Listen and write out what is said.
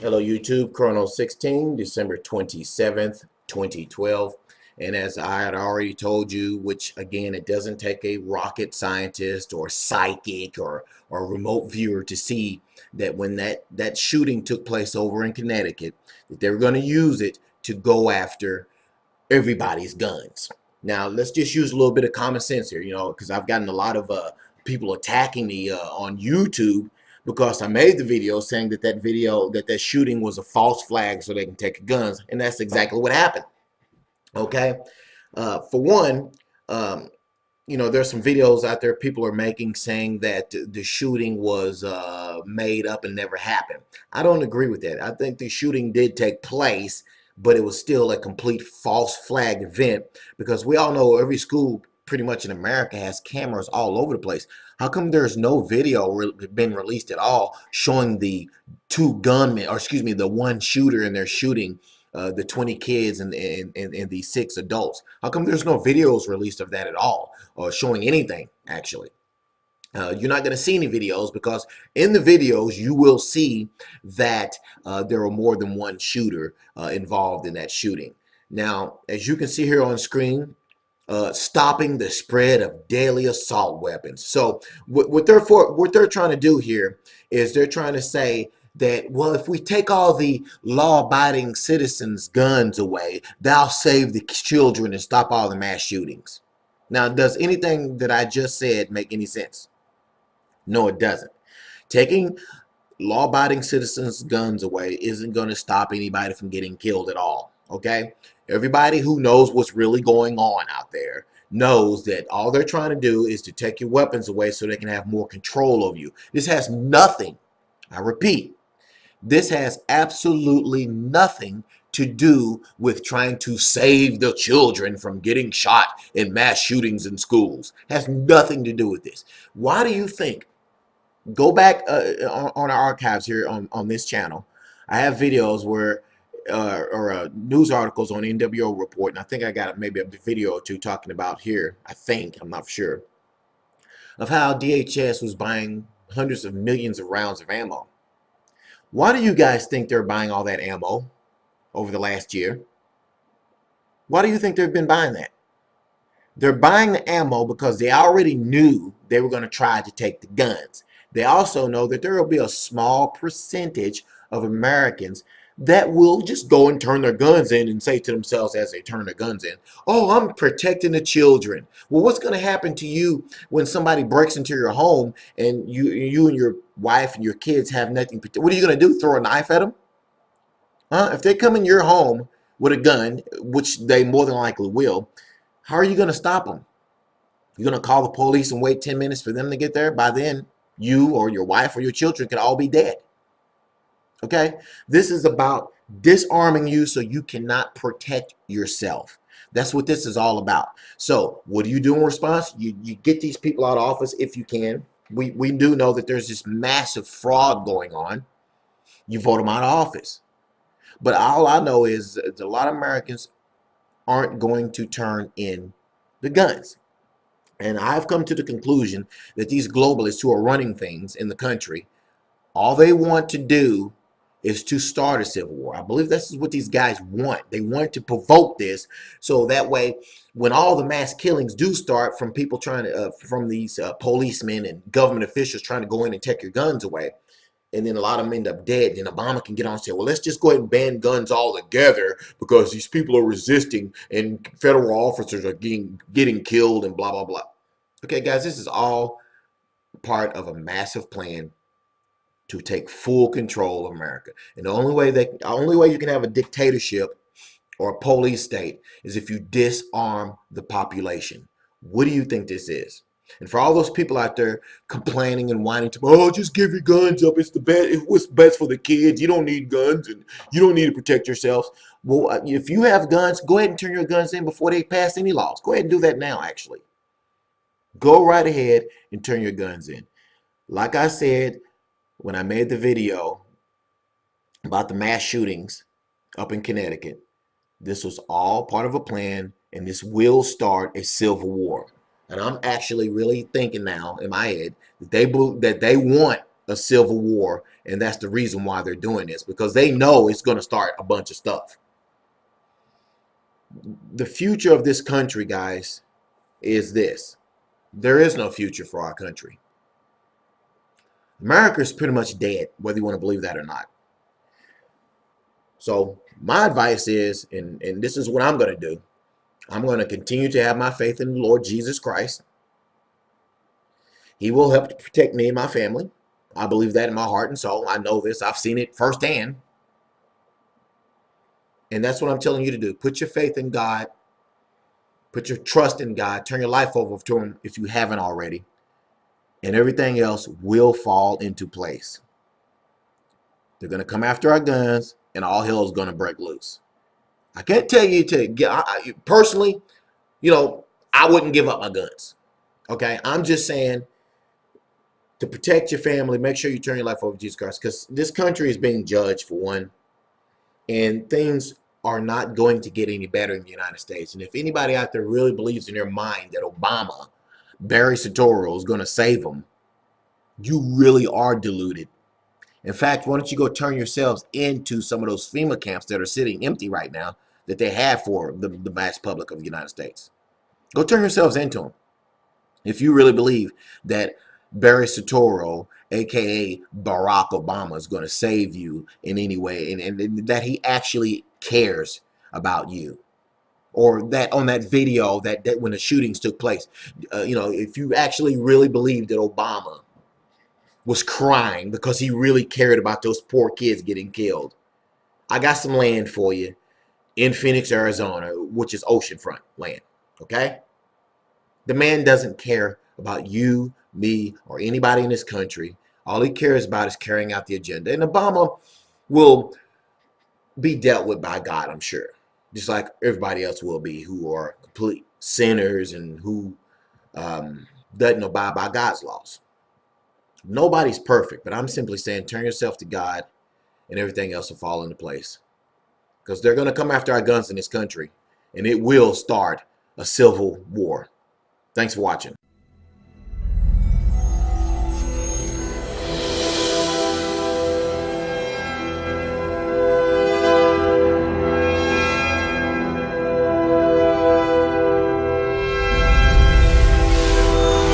Hello YouTube, Chrono 16, December 27th, 2012. And as I had already told you, which again, it doesn't take a rocket scientist or psychic or remote viewer to see that when that shooting took place over in Connecticut, that they were going to use it to go after everybody's guns. Now, let's just use a little bit of common sense here, because I've gotten a lot of people attacking me on YouTube because I made the video saying that shooting was a false flag so they can take guns, and that's exactly what happened. Okay, for one, um, there's some videos out there people are making saying that the shooting was made up and never happened. I don't agree with that. I think the shooting did take place, but it was still a complete false flag event because we all know every school pretty much in America has cameras all over the place. How come there's no video been released at all showing the two gunmen, or excuse me, the one shooter in their shooting the 20 kids and the 6 adults? How come there's no videos released of that at all, or showing anything actually? You're not going to see any videos because in the videos you will see that there are more than one shooter involved in that shooting. Now, as you can see here on screen, stopping the spread of deadly assault weapons. So what they're trying to do here is they're trying to say that, well, if we take all the law-abiding citizens' guns away, that'll save the children and stop all the mass shootings. Now, does anything that I just said make any sense? No, it doesn't. Taking law-abiding citizens' guns away isn't going to stop anybody from getting killed at all, okay? Everybody who knows what's really going on out there knows that all they're trying to do is to take your weapons away so they can have more control over you. This has nothing, I repeat, this has absolutely nothing to do with trying to save the children from getting shot in mass shootings in schools. It has nothing to do with this. Why do you think? Go back on our archives here on this channel. I have videos where or news articles on NWO Report, and I think I got maybe a video or two talking about here. I think, I'm not sure, of how DHS was buying hundreds of millions of rounds of ammo. Why do you guys think they're buying all that ammo over the last year? Why do you think they've been buying that? They're buying the ammo because they already knew they were going to try to take the guns. They also know that there will be a small percentage of Americans that will just go and turn their guns in and say to themselves as they turn their guns in, oh, I'm protecting the children. Well, what's going to happen to you when somebody breaks into your home and you and your wife and your kids have nothing? What are you going to do? Throw a knife at them? Huh? If they come in your home with a gun, which they more than likely will, how are you going to stop them? You're going to call the police and wait 10 minutes for them to get there? By then, you or your wife or your children could all be dead. Okay? This is about disarming you so you cannot protect yourself. That's what this is all about. So what do you do in response? You get these people out of office if you can. We do know that there's this massive fraud going on. You vote them out of office. But all I know is that a lot of Americans aren't going to turn in the guns. And I've come to the conclusion that these globalists who are running things in the country, all they want to do is to start a civil war. I believe this is what these guys want. They want to provoke this so that way when all the mass killings do start from people trying to, from these policemen and government officials trying to go in and take your guns away, and then a lot of them end up dead, then Obama can get on and say, well, let's just go ahead and ban guns altogether because these people are resisting and federal officers are getting killed and blah, blah, blah. Okay, guys, this is all part of a massive plan to take full control of America. And the only way you can have a dictatorship or a police state is if you disarm the population. What do you think this is? And for all those people out there complaining and whining to, oh, just give your guns up. It's the best. It's what's best for the kids. You don't need guns and you don't need to protect yourselves. Well, if you have guns, go ahead and turn your guns in before they pass any laws. Go ahead and do that now, actually. Go right ahead and turn your guns in. Like I said, when I made the video about the mass shootings up in Connecticut, this was all part of a plan, and this will start a civil war. And I'm actually really thinking now in my head that they want a civil war, and that's the reason why they're doing this, because they know it's going to start a bunch of stuff. The future of this country, guys, is this. There is no future for our country. America is pretty much dead, whether you want to believe that or not. So my advice is, and this is what I'm going to do, I'm going to continue to have my faith in the Lord Jesus Christ. He will help to protect me and my family. I believe that in my heart and soul. I know this. I've seen it firsthand. And that's what I'm telling you to do. Put your faith in God. Put your trust in God. Turn your life over to Him if you haven't already. And everything else will fall into place. They're going to come after our guns, and all hell is going to break loose. I can't tell you to get, personally, you know, I wouldn't give up my guns. Okay? I'm just saying, to protect your family, make sure you turn your life over to Jesus Christ, because this country is being judged, for one, and things are not going to get any better in the United States. And if anybody out there really believes in their mind that Obama, Barry Soetoro, is going to save them, you really are deluded. In fact, why don't you go turn yourselves into some of those FEMA camps that are sitting empty right now that they have for the vast public of the United States. Go turn yourselves into them. If you really believe that Barry Soetoro, aka Barack Obama, is going to save you in any way, and that he actually cares about you, or that on that video that when the shootings took place, you know, if you actually really believe that Obama was crying because he really cared about those poor kids getting killed, I got some land for you in Phoenix, Arizona, which is oceanfront land. Okay? The man doesn't care about you, me, or anybody in this country. All he cares about is carrying out the agenda. And Obama will be dealt with by God, I'm sure. Just like everybody else will be, who are complete sinners and who doesn't abide by God's laws. Nobody's perfect, but I'm simply saying turn yourself to God and everything else will fall into place. Because they're going to come after our guns in this country, and it will start a civil war. Thanks for watching.